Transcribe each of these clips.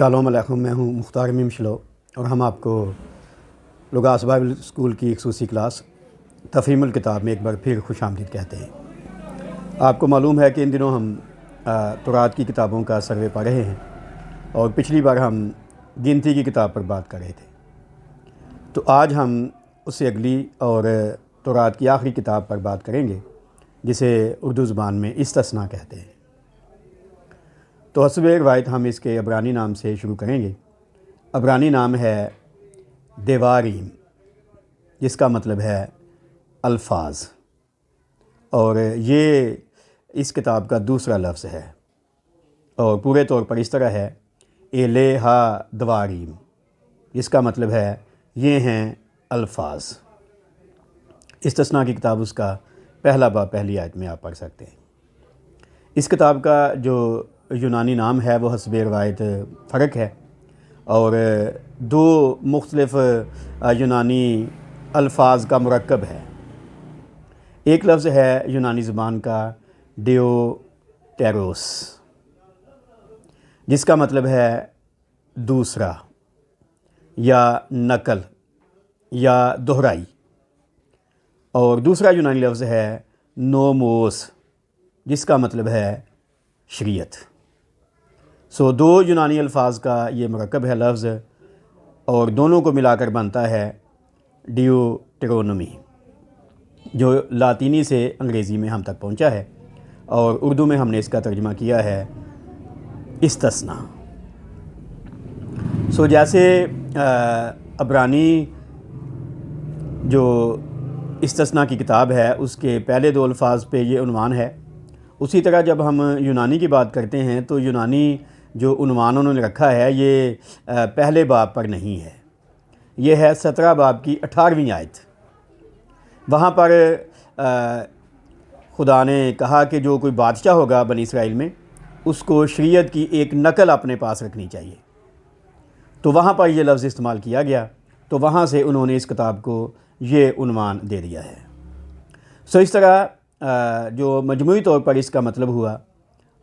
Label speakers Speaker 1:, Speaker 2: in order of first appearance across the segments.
Speaker 1: Shalom علیکم، میں ہوں مختار میم شلو اور ہم آپ کو لغاس بائبل اسکول کی ایک خصوصی کلاس تفہیم الکتاب میں ایک بار پھر خوش آمدید کہتے ہیں۔ آپ کو معلوم ہے کہ ان دنوں ہم تورات کی کتابوں کا سروے پڑھ رہے ہیں اور پچھلی بار ہم گنتی کی کتاب پر بات کر رہے تھے، تو آج ہم اس سے اگلی اور تورات کی آخری کتاب پر بات کریں گے جسے اردو زبان میں استثناء کہتے ہیں۔ تو حسب روایت ہم اس کے عبرانی نام سے شروع کریں گے۔ عبرانی نام ہے دیواریم، جس کا مطلب ہے الفاظ، اور یہ اس کتاب کا دوسرا لفظ ہے اور پورے طور پر اس طرح ہے ایلیہا دواریم، جس کا مطلب ہے یہ ہیں الفاظ۔ استثناء کی کتاب اس کا پہلا باب پہلی آیت میں آپ پڑھ سکتے ہیں۔ اس کتاب کا جو یونانی نام ہے وہ حسب روایت فرق ہے اور دو مختلف یونانی الفاظ کا مرکب ہے۔ ایک لفظ ہے یونانی زبان کا ڈیوٹیروس، جس کا مطلب ہے دوسرا یا نقل یا دہرائی، اور دوسرا یونانی لفظ ہے نوموس، جس کا مطلب ہے شریعت۔ دو یونانی الفاظ کا یہ مرکب ہے لفظ، اور دونوں کو ملا کر بنتا ہے ڈیوٹرونومی، جو لاطینی سے انگریزی میں ہم تک پہنچا ہے، اور اردو میں ہم نے اس کا ترجمہ کیا ہے استثناء۔ جیسے عبرانی جو استثناء کی کتاب ہے اس کے پہلے دو الفاظ پہ یہ عنوان ہے، اسی طرح جب ہم یونانی کی بات کرتے ہیں تو یونانی جو عنوان انہوں نے رکھا ہے یہ پہلے باب پر نہیں ہے، یہ ہے 17 باب کی 18ویں آیت۔ وہاں پر خدا نے کہا کہ جو کوئی بادشاہ ہوگا بنی اسرائیل میں، اس کو شریعت کی ایک نقل اپنے پاس رکھنی چاہیے، تو وہاں پر یہ لفظ استعمال کیا گیا، تو وہاں سے انہوں نے اس کتاب کو یہ عنوان دے دیا ہے۔ اس طرح جو مجموعی طور پر اس کا مطلب ہوا،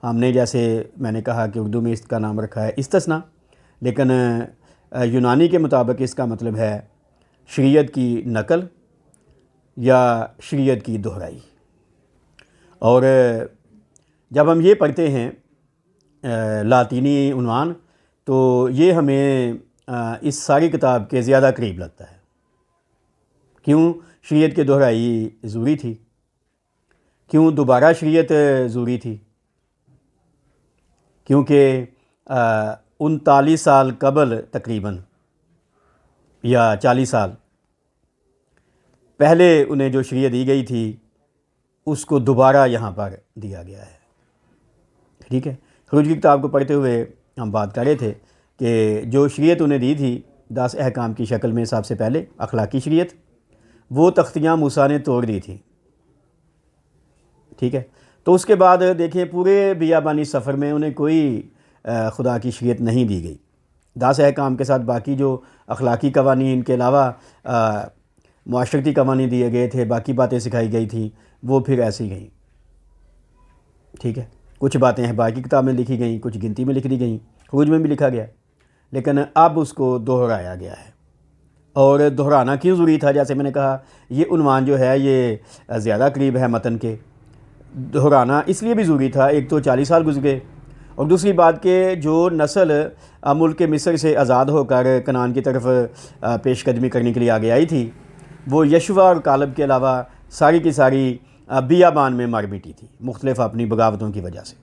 Speaker 1: ہم نے جیسے میں نے کہا کہ اردو میں اس کا نام رکھا ہے استثناء، لیکن یونانی کے مطابق اس کا مطلب ہے شریعت کی نقل یا شریعت کی دہرائی۔ اور جب ہم یہ پڑھتے ہیں لاطینی عنوان، تو یہ ہمیں اس ساری کتاب کے زیادہ قریب لگتا ہے۔ کیوں شریعت کی دہرائی ضروری تھی؟ کیوں دوبارہ شریعت ضروری تھی؟ کیونکہ 39 سال قبل تقریباً یا 40 سال پہلے انہیں جو شریعت دی گئی تھی اس کو دوبارہ یہاں پر دیا گیا ہے۔ ٹھیک ہے، خروج کی کتاب کو پڑھتے ہوئے ہم بات کر رہے تھے کہ جو شریعت انہیں دی تھی 10 احکام کی شکل میں، سب سے پہلے اخلاقی شریعت، وہ تختیاں موسیٰ نے توڑ دی تھیں۔ ٹھیک ہے، تو اس کے بعد دیکھیں پورے بیابانی سفر میں انہیں کوئی خدا کی شریعت نہیں دی گئی۔ 10 احکام کے ساتھ باقی جو اخلاقی قوانین کے علاوہ معاشرتی قوانین دیے گئے تھے، باقی باتیں سکھائی گئی تھیں، وہ پھر ایسی گئیں۔ ٹھیک ہے، کچھ باتیں احبار کی کتاب میں لکھی گئیں، کچھ گنتی میں لکھ دی گئیں، خروج میں بھی لکھا گیا، لیکن اب اس کو دہرایا گیا ہے۔ اور دہرانا کیوں ضروری تھا؟ جیسے میں نے کہا یہ عنوان جو ہے یہ زیادہ قریب ہے متن کے۔ دہرانا اس لیے بھی ضروری تھا، ایک تو 40 سال گزر گئے، اور دوسری بات کہ جو نسل ملک مصر سے آزاد ہو کر کنعان کی طرف پیش قدمی کرنے کے لیے آگے آئی تھی، وہ یشوع اور کالب کے علاوہ ساری کی ساری بیابان میں مر مٹی تھی، مختلف اپنی بغاوتوں کی وجہ سے۔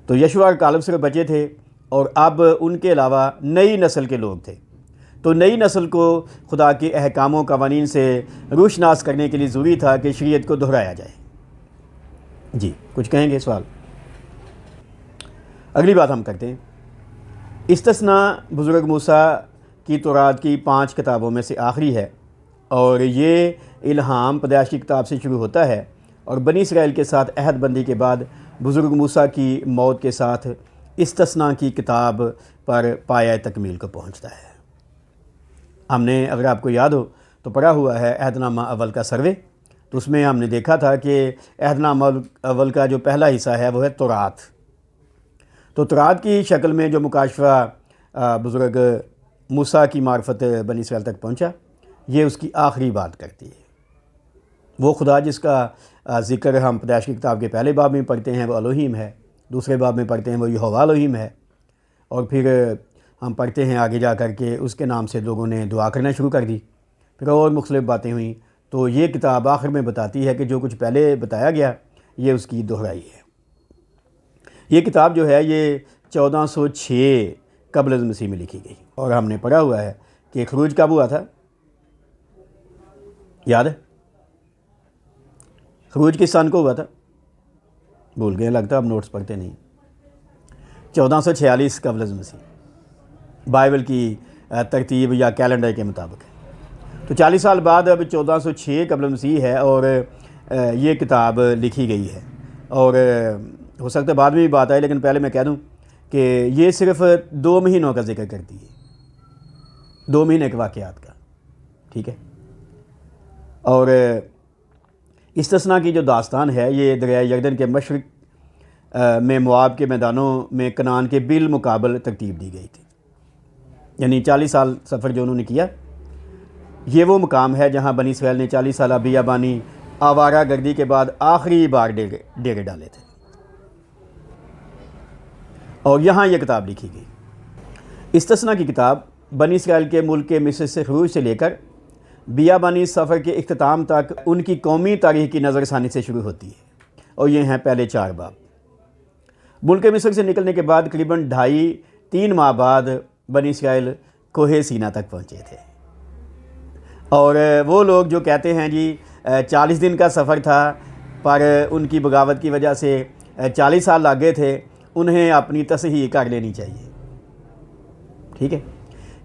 Speaker 1: تو یشوع اور کالب صرف بچے تھے، اور اب ان کے علاوہ نئی نسل کے لوگ تھے، تو نئی نسل کو خدا کے احکام و قوانین سے روشناس کرنے کے لیے ضروری تھا کہ شریعت کو دہرایا جائے۔ جی کچھ کہیں گے؟ سوال؟ اگلی بات ہم کرتے ہیں۔ استثناء بزرگ موسیٰ کی تورات کی 5 کتابوں میں سے آخری ہے، اور یہ الہام پیدائش کی کتاب سے شروع ہوتا ہے، اور بنی اسرائیل کے ساتھ عہد بندی کے بعد بزرگ موسیٰ کی موت کے ساتھ استثناء کی کتاب پر پایہ تکمیل کو پہنچتا ہے۔ ہم نے، اگر آپ کو یاد ہو تو، پڑھا ہوا ہے عہد نامہ اول کا سروے، تو اس میں ہم نے دیکھا تھا کہ عہد نامہ اول کا جو پہلا حصہ ہے وہ ہے تورات۔ تو تورات کی شکل میں جو مکاشفہ بزرگ موسیٰ کی معرفت بنی اسرائیل تک پہنچا، یہ اس کی آخری بات کرتی ہے۔ وہ خدا جس کا ذکر ہم پیدائش کی کتاب کے پہلے باب میں پڑھتے ہیں وہ الوہیم ہے، دوسرے باب میں پڑھتے ہیں وہ یہوہ الوہیم ہے، اور پھر ہم پڑھتے ہیں آگے جا کر کے اس کے نام سے لوگوں نے دعا کرنا شروع کر دی، پھر اور مختلف باتیں ہوئیں۔ تو یہ کتاب آخر میں بتاتی ہے کہ جو کچھ پہلے بتایا گیا یہ اس کی دہرائی ہے۔ یہ کتاب جو ہے یہ 1406 قبل از مسیح میں لکھی گئی، اور ہم نے پڑھا ہوا ہے کہ خروج کب ہوا تھا، یاد ہے؟ خروج کس سن کو ہوا تھا؟ بھول گئے لگتا، اب نوٹس پڑھتے نہیں۔ 1446 قبل از مسیح بائبل کی ترتیب یا کیلنڈر کے مطابق۔ تو 40 سال بعد اب 1406 قبل مسیح ہے، اور یہ کتاب لکھی گئی ہے، اور ہو سکتا ہے بعد میں بھی بات آئے، لیکن پہلے میں کہہ دوں کہ یہ صرف 2 مہینوں کا ذکر کرتی ہے، 2 مہینے کے واقعات کا، ٹھیک ہے؟ اور استثناء کی جو داستان ہے یہ دریائے یردن کے مشرق میں مواب کے میدانوں میں کنعان کے بالمقابل ترتیب دی گئی تھی، یعنی 40 سال سفر جو انہوں نے کیا، یہ وہ مقام ہے جہاں بنی اسرائیل نے 40 سالہ بیابانی آوارہ گردی کے بعد آخری بار ڈیرے ڈالے تھے، اور یہاں یہ کتاب لکھی گئی۔ استثناء کی کتاب بنی اسرائیل کے ملک کے مصر سے خروج سے لے کر بیابانی سفر کے اختتام تک ان کی قومی تاریخ کی نظر ثانی سے شروع ہوتی ہے، اور یہ ہیں پہلے 4 باب۔ ملک مصر سے نکلنے کے بعد تقریباً 2.5-3 ماہ بعد بنی اسرائیل کوہ سینا تک پہنچے تھے، اور وہ لوگ جو کہتے ہیں جی 40 دن کا سفر تھا پر ان کی بغاوت کی وجہ سے 40 سال لگ گئے تھے، انہیں اپنی تصحیح کر لینی چاہیے، ٹھیک ہے؟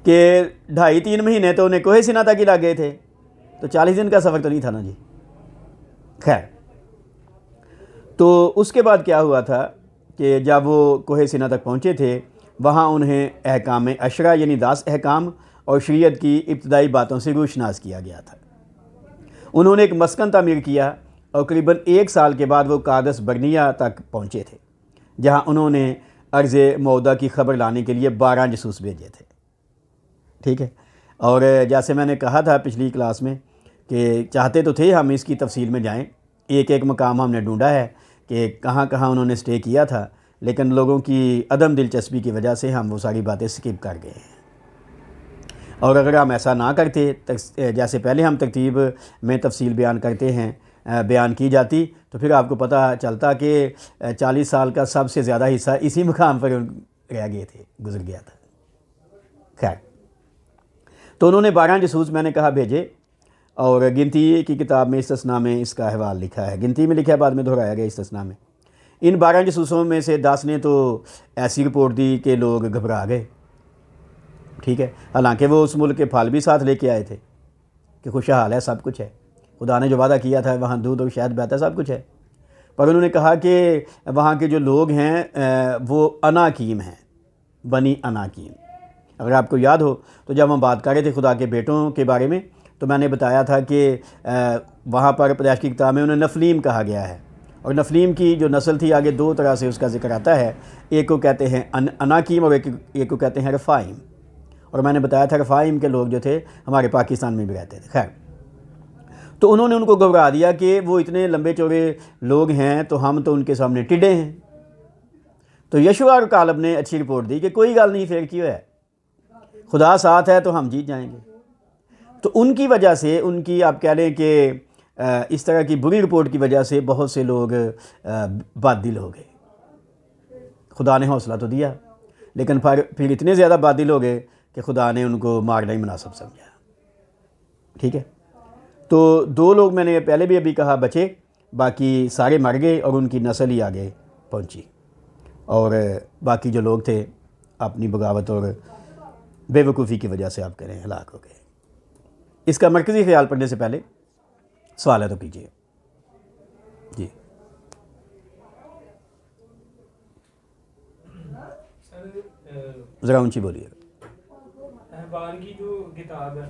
Speaker 1: کہ 2.5-3 مہینے تو انہیں کوہ سینا تک ہی لگ گئے تھے، تو 40 دن کا سفر تو نہیں تھا نا جی۔ خیر، تو اس کے بعد کیا ہوا تھا کہ جب وہ کوہ سینا تک پہنچے تھے، وہاں انہیں احکام عشرہ یعنی 10 احکام اور شریعت کی ابتدائی باتوں سے روشناس کیا گیا تھا۔ انہوں نے ایک مسکن تعمیر کیا، اور قریباً 1 سال کے بعد وہ قادس برنیہ تک پہنچے تھے، جہاں انہوں نے ارض موعودہ کی خبر لانے کے لیے 12 جاسوس بھیجے تھے، ٹھیک ہے؟ اور جیسے میں نے کہا تھا پچھلی کلاس میں کہ چاہتے تو تھے ہم اس کی تفصیل میں جائیں، ایک مقام ہم نے ڈھونڈا ہے کہ کہاں کہاں انہوں نے سٹے کیا تھا، لیکن لوگوں کی عدم دلچسپی کی وجہ سے ہم وہ ساری باتیں سکپ کر گئے ہیں۔ اور اگر ہم ایسا نہ کرتے، جیسے پہلے ہم ترتیب میں تفصیل بیان کرتے ہیں، بیان کی جاتی، تو پھر آپ کو پتہ چلتا کہ 40 سال کا سب سے زیادہ حصہ اسی مقام پر رہ گئے تھے، گزر گیا تھا۔ خیر، تو انہوں نے 12 جاسوس میں نے کہا بھیجے، اور گنتی کی کتاب میں استثناء میں اس کا احوال لکھا ہے، گنتی میں لکھا ہے، بعد میں دہرایا گیا استثناء میں۔ ان 12 جاسوسوں میں سے 10 نے تو ایسی رپورٹ دی کہ لوگ گھبرا گئے، ٹھیک ہے؟ حالانکہ وہ اس ملک کے پھل بھی ساتھ لے کے آئے تھے کہ خوشحال ہے، سب کچھ ہے، خدا نے جو وعدہ کیا تھا وہاں دودھ اور شہد بہتا ہے، سب کچھ ہے، پر انہوں نے کہا کہ وہاں کے جو لوگ ہیں وہ اناکیم ہیں، بنی اناکیم۔ اگر آپ کو یاد ہو تو جب ہم بات کر رہے تھے خدا کے بیٹوں کے بارے میں، تو میں نے بتایا تھا کہ وہاں پر پیدائش کی کتاب میں انہیں نفلیم کہا گیا ہے، اور نفلیم کی جو نسل تھی آگے 2 طرح سے اس کا ذکر آتا ہے، ایک کو کہتے ہیں اناکیم، اور ایک کو کہتے ہیں رفائم، اور میں نے بتایا تھا رفائم کے لوگ جو تھے ہمارے پاکستان میں بھی رہتے تھے۔ خیر، تو انہوں نے ان کو گھبرا دیا کہ وہ اتنے لمبے چوڑے لوگ ہیں تو ہم تو ان کے سامنے ٹڈے ہیں۔ تو یشوع اور کالب نے اچھی رپورٹ دی کہ کوئی گل نہیں، پھر کیوں ہے، خدا ساتھ ہے تو ہم جیت جائیں گے۔ تو ان کی وجہ سے، ان کی آپ کہہ لیں کہ اس طرح کی بری رپورٹ کی وجہ سے بہت سے لوگ بد دل ہو گئے۔ خدا نے حوصلہ تو دیا، لیکن پھر اتنے زیادہ بد دل ہو گئے کہ خدا نے ان کو مارنا ہی مناسب سمجھا، ٹھیک ہے؟ تو 2 لوگ میں نے پہلے بھی ابھی کہا بچے، باقی سارے مر گئے، اور ان کی نسل ہی آگے پہنچی، اور باقی جو لوگ تھے اپنی بغاوت اور بے وقوفی کی وجہ سے آپ کہہ رہے ہیں ہلاک ہو گئے۔ اس کا مرکزی خیال پڑھنے سے پہلے سوال ہے تو کیجیے جی۔ ذرا اونچی بولیے۔
Speaker 2: احبار کی جو کتاب ہے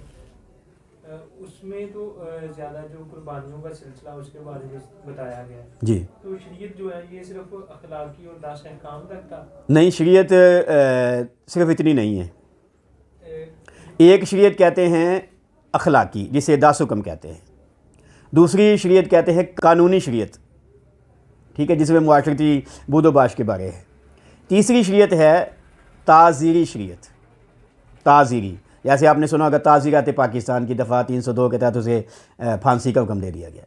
Speaker 2: اس میں تو زیادہ جو قربانیوں کا سلسلہ اس کے بارے میں بتایا گیا ہے
Speaker 1: جی
Speaker 2: تو شریعت جو ہے یہ صرف اخلاقی اور 10 احکام تک تھا؟
Speaker 1: نہیں، شریعت صرف اتنی نہیں ہے. ایک شریعت کہتے ہیں اخلاقی جسے 10 حکم کہتے ہیں، دوسری شریعت کہتے ہیں قانونی شریعت، ٹھیک ہے، جس میں معاشرتی بود و باش کے بارے ہے. تیسری شریعت ہے تعزیری شریعت. تعزیری جیسے آپ نے سنا ہوگا تعزیرات پاکستان کی دفعہ 302 کے تحت اسے پھانسی کا حکم دے دیا گیا.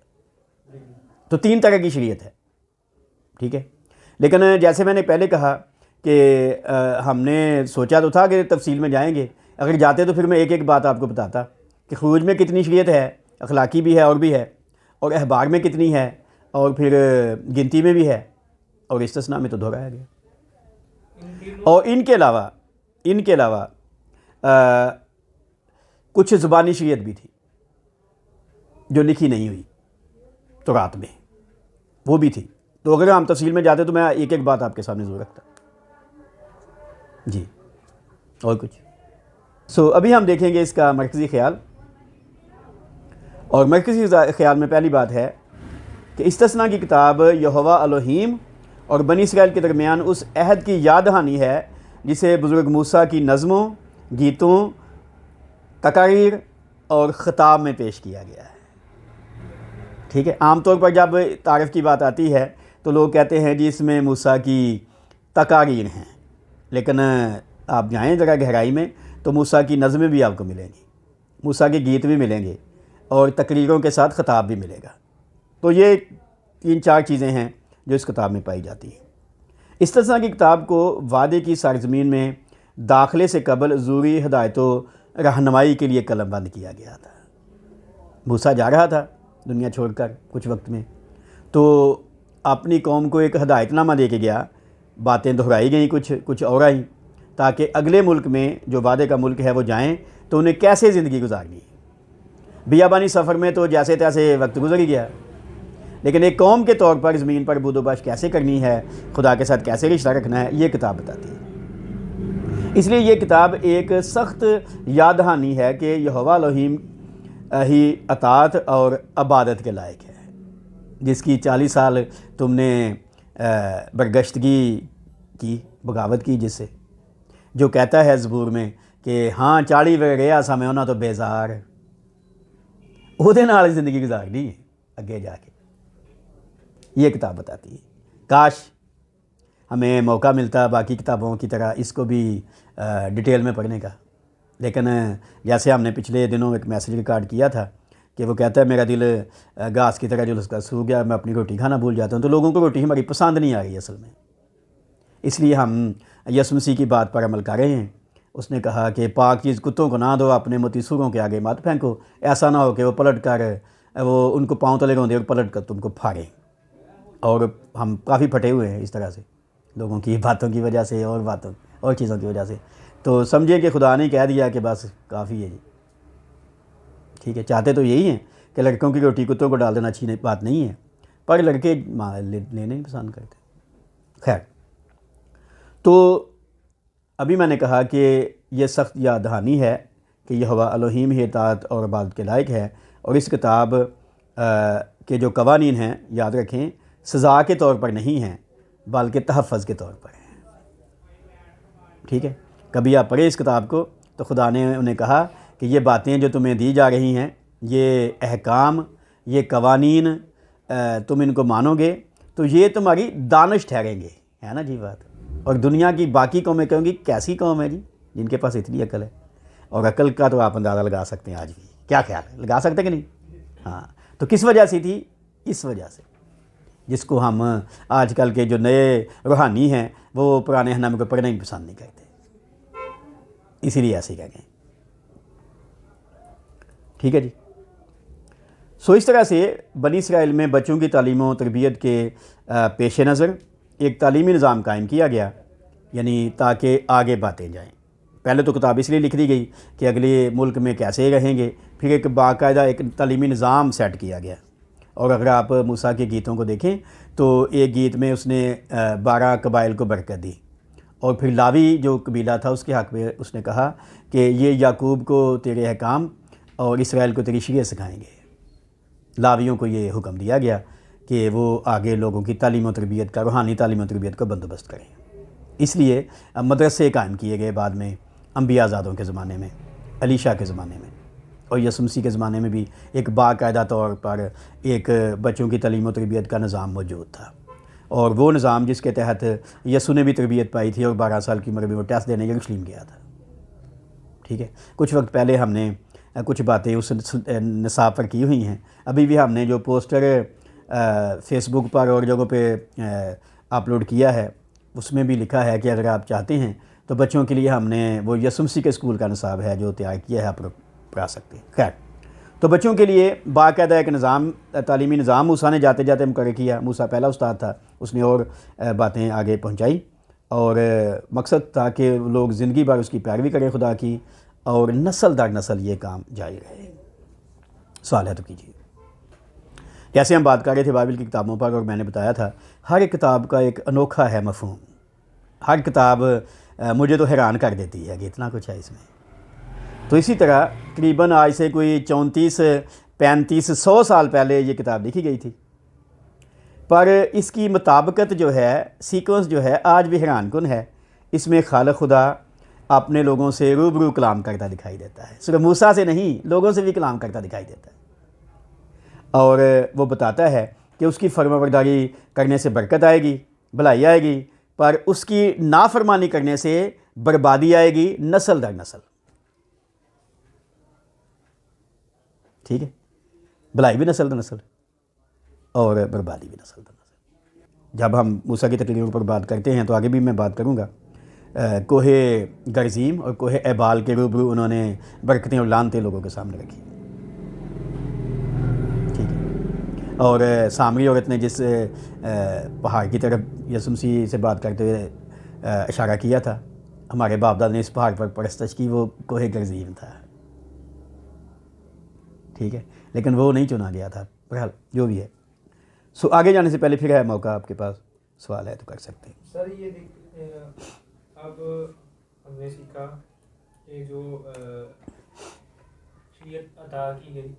Speaker 1: تو 3 طرح کی شریعت ہے، ٹھیک ہے. لیکن جیسے میں نے پہلے کہا کہ ہم نے سوچا تو تھا کہ تفصیل میں جائیں گے، اگر جاتے تو پھر میں ایک ایک بات آپ کو بتاتا کہ خروج میں کتنی شریعت ہے، اخلاقی بھی ہے اور بھی ہے، اور احبار میں کتنی ہے، اور پھر گنتی میں بھی ہے، اور استثناء میں تو دہرایا گیا. اور ان کے علاوہ کچھ زبانی شریعت بھی تھی جو لکھی نہیں ہوئی تورات میں، وہ بھی تھی. تو اگر ہم تفصیل میں جاتے تو میں ایک ایک بات آپ کے سامنے ضرور رکھتا. جی اور کچھ ابھی ہم دیکھیں گے اس کا مرکزی خیال. اور مرکزی خیال میں پہلی بات ہے کہ استثناء کی کتاب یہوہ الوہیم اور بنی اسرائیل کے درمیان اس عہد کی یاد دہانی ہے جسے بزرگ موسیٰ کی نظموں، گیتوں، تقاریر اور خطاب میں پیش کیا گیا ہے. ٹھیک ہے، عام طور پر جب تعارف کی بات آتی ہے تو لوگ کہتے ہیں جی اس میں موسیٰ کی تقاریر ہیں، لیکن آپ جائیں ذرا گہرائی میں تو موسیٰ کی نظمیں بھی آپ کو ملیں گی، موسیٰ کے گیت بھی ملیں گے، اور تقریروں کے ساتھ خطاب بھی ملے گا. تو یہ 3-4 چیزیں ہیں جو اس کتاب میں پائی جاتی ہیں. استثناء کی کتاب کو وعدے کی سرزمین میں داخلے سے قبل ضروری ہدایت و رہنمائی کے لیے قلم بند کیا گیا تھا. موسیٰ جا رہا تھا دنیا چھوڑ کر کچھ وقت میں، تو اپنی قوم کو ایک ہدایت نامہ دے کے گیا، باتیں دہرائی گئیں کچھ اور آئیں، تاکہ اگلے ملک میں جو وعدے کا ملک ہے وہ جائیں تو انہیں کیسے زندگی گزارنی. بیابانی سفر میں تو جیسے تیسے وقت گزر ہی گیا، لیکن ایک قوم کے طور پر زمین پر بود و باش کیسے کرنی ہے، خدا کے ساتھ کیسے رشتہ رکھنا ہے، یہ کتاب بتاتی ہے. اس لیے یہ کتاب ایک سخت یاد دہانی ہے کہ یہوہ الوہیم ہی اطاعت اور عبادت کے لائق ہے، جس کی 40 سال تم نے برگشتگی کی، بغاوت کی، جس سے جو کہتا ہے زبور میں کہ ہاں 40 رہا سا میں انہاں تو بیزار وہ زندگی گزارنی ہے اگے جا کے. یہ کتاب بتاتی ہے. کاش ہمیں موقع ملتا باقی کتابوں کی طرح اس کو بھی ڈیٹیل میں پڑھنے کا، لیکن جیسے ہم نے پچھلے دنوں ایک میسیج ریکارڈ کیا تھا کہ وہ کہتا ہے میرا دل گھاس کی طرح جو اس کا سو گیا، میں اپنی روٹی کھانا بھول جاتا ہوں. تو لوگوں کو روٹی ہماری پسند نہیں آ رہی اصل میں، اس لیے ہم یسوع مسیح کی بات پر عمل کر رہے ہیں. اس نے کہا کہ پاک چیز کتوں کو نہ دو، اپنے موتی سوروں کے آگے مت پھینکو، ایسا نہ ہو کہ وہ پلٹ کر وہ ان کو پاؤں تلے روندے اور پلٹ کر تم کو پھاڑیں. اور ہم کافی پھٹے ہوئے ہیں اس طرح سے لوگوں کی باتوں کی وجہ سے اور چیزوں کی وجہ سے. تو سمجھے کہ خدا نے کہہ دیا کہ بس کافی ہے جی، ٹھیک ہے. چاہتے تو یہی ہیں کہ لڑکوں کی روٹی کتوں کو ڈال دینا اچھی بات نہیں ہے، پر لڑکے لینے نہیں پسند کرتے. خیر، تو ابھی میں نے کہا کہ یہ سخت یاد دہانی ہے کہ یہوہ الوہیم ہی اطاعت اور عبادت کے لائق ہے، اور اس کتاب کے جو قوانین ہیں یاد رکھیں سزا کے طور پر نہیں ہیں بلکہ تحفظ کے طور پر ہیں. ٹھیک ہے، کبھی آپ پڑھیں اس کتاب کو تو خدا نے انہیں کہا کہ یہ باتیں جو تمہیں دی جا رہی ہیں، یہ احکام، یہ قوانین، تم ان کو مانو گے تو یہ تمہاری دانش ٹھہریں گے. ہے نا جی بات. اور دنیا کی باقی قومیں کہوں گی کیسی قوم ہے جی جن کے پاس اتنی عقل ہے. اور عقل کا تو آپ اندازہ لگا سکتے ہیں آج بھی. کیا خیال ہے، لگا سکتے کہ نہیں؟ ہاں، تو کس وجہ سے تھی؟ اس وجہ سے جس کو ہم آج کل کے جو نئے روحانی ہیں وہ پرانے احکام کو پڑھنا ہی پسند نہیں کرتے، اسی لیے ایسے کہہ گئے. ٹھیک ہے جی. اس طرح سے بنی اسرائیل میں بچوں کی تعلیم و تربیت کے پیش نظر ایک تعلیمی نظام قائم کیا گیا، یعنی تاکہ آگے باتیں جائیں. پہلے تو کتاب اس لیے لکھ دی گئی کہ اگلے ملک میں کیسے رہیں گے، پھر ایک باقاعدہ ایک تعلیمی نظام سیٹ کیا گیا. اور اگر آپ موسیٰ کے گیتوں کو دیکھیں تو ایک گیت میں اس نے 12 قبائل کو برکت دی، اور پھر لاوی جو قبیلہ تھا اس کے حق میں اس نے کہا کہ یہ یعقوب کو تیرے احکام اور اسرائیل کو تیری شریعت سکھائیں گے۔ لاویوں کو یہ حکم دیا گیا کہ وہ آگے لوگوں کی تعلیم و تربیت کا، روحانی تعلیم و تربیت کا بندوبست کریں۔ اس لیے مدرسے قائم کیے گئے بعد میں انبیاء زادوں کے زمانے میں، علی شاہ کے زمانے میں، اور یسوع مسیح کے زمانے میں بھی ایک باقاعدہ طور پر ایک بچوں کی تعلیم و تربیت کا نظام موجود تھا، اور وہ نظام جس کے تحت یسوع نے بھی تربیت پائی تھی، اور 12 سال کی عمر میں وہ ٹیسٹ دینے یروشلم گیا تھا۔ ٹھیک ہے، کچھ وقت پہلے ہم نے کچھ باتیں اس نصاب پر کی ہوئی ہیں۔ ابھی بھی ہم نے جو پوسٹر فیس بک پر اور جگہوں پہ اپلوڈ کیا ہے، اس میں بھی لکھا ہے کہ اگر آپ چاہتے ہیں تو بچوں کے لیے ہم نے وہ یسوع مسیح کے اسکول کا نصاب ہے جو تیار کیا ہے، آپ لوگ پڑھا سکتے ہیں۔ خیر، تو بچوں کے لیے باقاعدہ ایک نظام، تعلیمی نظام موسیٰ نے جاتے جاتے مقرر کیا۔ موسیٰ پہلا استاد تھا، اس نے اور باتیں آگے پہنچائی، اور مقصد تھا کہ لوگ زندگی بھر اس کی پیروی کریں خدا کی، اور نسل در نسل یہ کام جاری رہے۔ سوال ہے تو کیجیے۔ جیسے ہم بات کر رہے تھے بائبل کی کتابوں پر، اور میں نے بتایا تھا ہر ایک کتاب کا ایک انوکھا ہے مفہوم۔ ہر کتاب مجھے تو حیران کر دیتی ہے کہ اتنا کچھ ہے اس میں۔ تو اسی طرح تقریباً آج سے کوئی 34-35-100 سال پہلے یہ کتاب لکھی گئی تھی، پر اس کی مطابقت جو ہے، سیکوینس جو ہے، آج بھی حیران کن ہے۔ اس میں خالق خدا اپنے لوگوں سے روبرو کلام کرتا دکھائی دیتا ہے، صرف موسیٰ سے نہیں، لوگوں سے بھی کلام کرتا دکھائی دیتا ہے، اور وہ بتاتا ہے کہ اس کی فرمانبرداری کرنے سے برکت آئے گی، بھلائی آئے گی، پر اس کی نافرمانی کرنے سے بربادی آئے گی نسل در نسل۔ ٹھیک ہے، بھلائی بھی نسل در نسل اور بربادی بھی نسل در نسل۔ جب ہم موسیٰ کی تقریروں پر بات کرتے ہیں تو آگے بھی میں بات کروں گا، کوہ گرزیم اور کوہ ایبال کے روبرو انہوں نے برکتیں اور لعنتیں لوگوں کے سامنے رکھی۔ ٹھیک ہے، اور سامری عورت نے جس پہاڑ کی طرف یسوع مسیح سے بات کرتے ہوئے اشارہ کیا تھا، ہمارے باپ دادا نے اس پہاڑ پر پرستش کی، وہ کوہ گرزیم تھا۔ ٹھیک ہے، لیکن وہ نہیں چنا گیا تھا۔ بہرحال جو بھی ہے، سو آگے جانے سے پہلے پھر ہے موقع، آپ کے پاس سوال ہے تو کر سکتے ہیں۔
Speaker 2: سر یہ اب ہم نے سیکھا کہ جو شریعت عطا کی گئی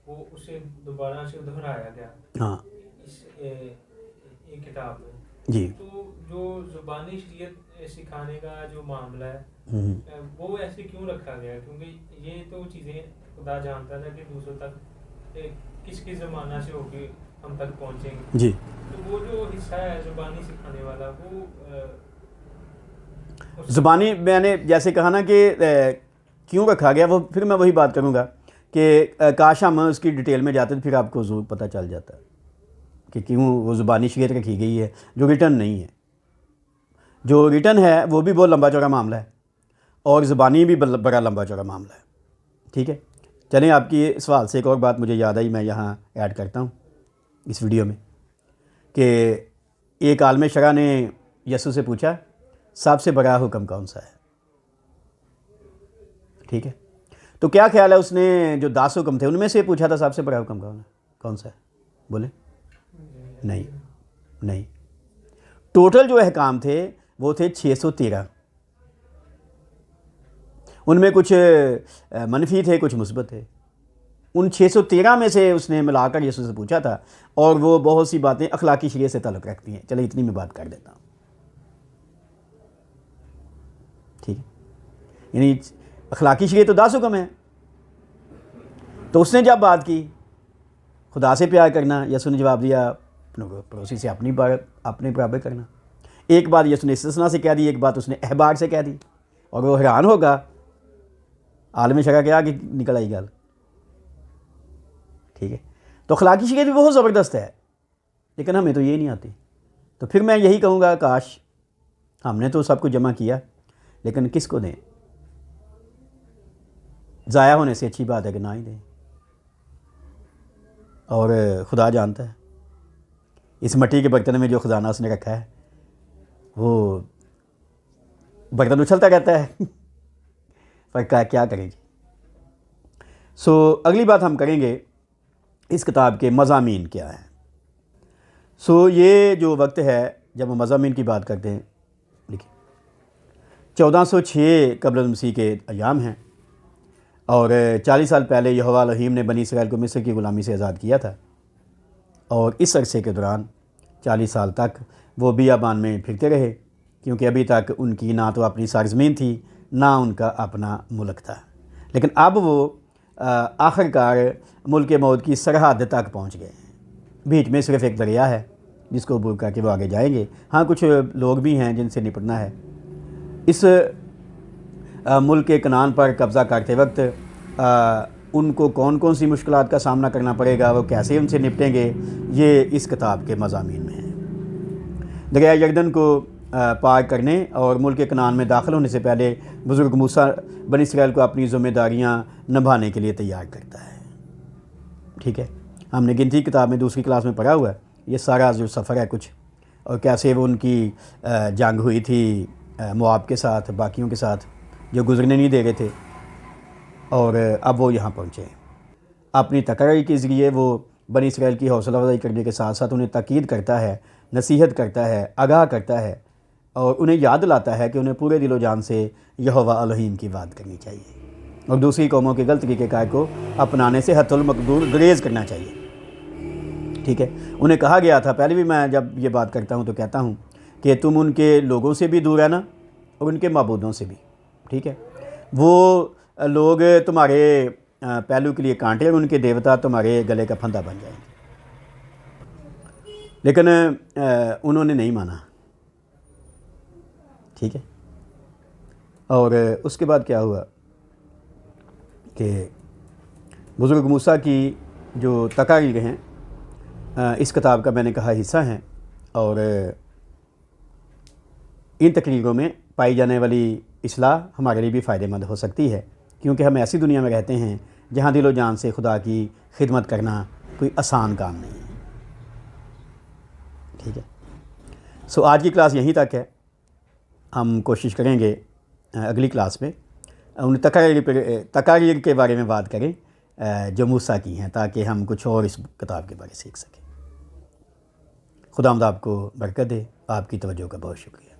Speaker 2: وہ اسے دوبارہ سے دہرایا گیا
Speaker 1: ہاں
Speaker 2: اس ایک کتاب میں۔
Speaker 1: جی،
Speaker 2: تو جو زبانی شریعت سکھانے کا جو معاملہ ہے وہ ایسے کیوں رکھا گیا؟ کیونکہ یہ تو چیزیں خدا جانتا تھا کہ دوسروں تک کس زمانہ سے ہو کے ہم تک پہنچیں گے۔
Speaker 1: جی،
Speaker 2: تو وہ جو حصہ ہے زبانی سکھانے والا، وہ
Speaker 1: زبانی میں نے جیسے کہا نا کہ کیوں رکھا گیا، وہ پھر میں وہی بات کروں گا کہ کاش ہم اس کی ڈیٹیل میں جاتے تو پھر آپ کو ضرور پتہ چل جاتا کہ کیوں وہ زبانی شریعت رکھی گئی ہے جو ریٹن نہیں ہے۔ جو ریٹن ہے وہ بھی بہت لمبا چوڑا معاملہ ہے، اور زبانی بھی بڑا لمبا چوڑا معاملہ ہے۔ ٹھیک ہے، چلیں آپ کی سوال سے ایک اور بات مجھے یاد آئی، میں یہاں ایڈ کرتا ہوں اس ویڈیو میں، کہ ایک عالم شرع نے یسوع سے پوچھا سب سے بڑا حکم کون سا ہے؟ ٹھیک ہے، تو کیا خیال ہے اس نے جو 10 حکم تھے ان میں سے پوچھا تھا سب سے بڑا حکم کون سا ہے؟ بولے نہیں، ٹوٹل جو احکام تھے وہ تھے 613۔ ان میں کچھ منفی تھے، کچھ مثبت تھے۔ ان 613 میں سے اس نے ملا کر یسوع سے پوچھا تھا، اور وہ بہت سی باتیں اخلاقی شریعت سے تعلق رکھتی ہیں۔ چلے اتنی میں بات کر دیتا ہوں۔ ٹھیک ہے، یعنی اخلاقی شریعت تو 10 حکم ہیں۔ تو اس نے جب بات کی خدا سے پیار کرنا، یسوع نے جواب دیا پڑوسی سے اپنے برابر کرنا۔ ایک بات یسوع نے استثناء سے کہہ دی، ایک بات اس نے احبار سے کہہ دی، اور وہ حیران ہوگا عالم شرع کیا کہ نکل آئی گل۔ ٹھیک ہے، تو اخلاقی شریعت بھی بہت زبردست ہے، لیکن ہمیں تو یہ نہیں آتی۔ تو پھر میں یہی کہوں گا کاش ہم نے تو سب کو جمع کیا، لیکن کس کو دیں؟ ضائع ہونے سے اچھی بات ہے کہ نہ ہی دیں، اور خدا جانتا ہے اس مٹی کے برتن میں جو خزانہ اس نے رکھا ہے وہ برتن اچھلتا رہتا ہے، پر کیا کریں جی۔ سو اگلی بات ہم کریں گے اس کتاب کے مضامین کیا ہیں۔ سو یہ جو وقت ہے جب ہم مضامین کی بات کرتے ہیں، لکھیں 1406 قبل مسیح کے ایام ہیں، اور 40 سال پہلے یہوہ الرحیم نے بنی اسرائیل کو مصر کی غلامی سے آزاد کیا تھا، اور اس عرصے کے دوران 40 سال تک وہ بیابان میں پھرتے رہے، کیونکہ ابھی تک ان کی نہ تو اپنی سرزمین تھی نہ ان کا اپنا ملک تھا۔ لیکن اب وہ آخرکار ملک موعود کی سرحد تک پہنچ گئے ہیں۔ بیچ میں صرف ایک دریا ہے جس کو عبور کر کے وہ آگے جائیں گے۔ ہاں کچھ لوگ بھی ہیں جن سے نپٹنا ہے۔ اس ملک کنعان پر قبضہ کرتے وقت ان کو کون کون سی مشکلات کا سامنا کرنا پڑے گا، وہ کیسے ان سے نپٹیں گے، یہ اس کتاب کے مضامین میں ہیں۔ دریائے یردن کو پار کرنے اور ملک کنعان میں داخل ہونے سے پہلے بزرگ موسیٰ بنی اسرائیل کو اپنی ذمہ داریاں نبھانے کے لیے تیار کرتا ہے۔ ٹھیک ہے، ہم نے گنتی کتاب میں دوسری کلاس میں پڑھا ہوا ہے یہ سارا جو سفر ہے کچھ، اور کیسے وہ ان کی جنگ ہوئی تھی مواب کے ساتھ، باقیوں کے ساتھ جو گزرنے نہیں دے رہے تھے، اور اب وہ یہاں پہنچے۔ اپنی تقرری کے ذریعے وہ بنی اسرائیل کی حوصلہ افزائی کرنے کے ساتھ ساتھ انہیں تاکید کرتا ہے، نصیحت کرتا ہے، آگاہ کرتا ہے، اور انہیں یاد دلاتا ہے کہ انہیں پورے دل و جان سے یہوہ الرحیم کی بات کرنی چاہیے، اور دوسری قوموں کے غلط طریقہ کار کو اپنانے سے حت المقدور گریز کرنا چاہیے۔ ٹھیک ہے، انہیں کہا گیا تھا، پہلے بھی میں جب یہ بات کرتا ہوں تو کہتا ہوں کہ تم ان کے لوگوں سے بھی دور رہنا اور ان کے معبودوں سے بھی۔ ٹھیک ہے، وہ لوگ تمہارے پہلو کے لیے کانٹے اور ان کے دیوتا تمہارے گلے کا پھندا بن جائیں گے، لیکن انہوں نے نہیں مانا۔ ٹھیک ہے، اور اس کے بعد کیا ہوا کہ بزرگ موسیٰ کی جو تقاریر ہیں اس کتاب کا میں نے کہا حصہ ہیں، اور ان تقریروں میں پائی جانے والی اصلاح ہمارے لیے بھی فائدہ مند ہو سکتی ہے، کیونکہ ہم ایسی دنیا میں رہتے ہیں جہاں دل و جان سے خدا کی خدمت کرنا کوئی آسان کام نہیں ہے۔ ٹھیک ہے، آج کی کلاس یہیں تک ہے۔ ہم کوشش کریں گے اگلی کلاس میں ان تقاریر کے بارے میں بات کریں جو موسیٰ کی ہیں، تاکہ ہم کچھ اور اس کتاب کے بارے سیکھ سکیں۔ خداوند آپ کو برکت دے۔ آپ کی توجہ کا بہت شکریہ۔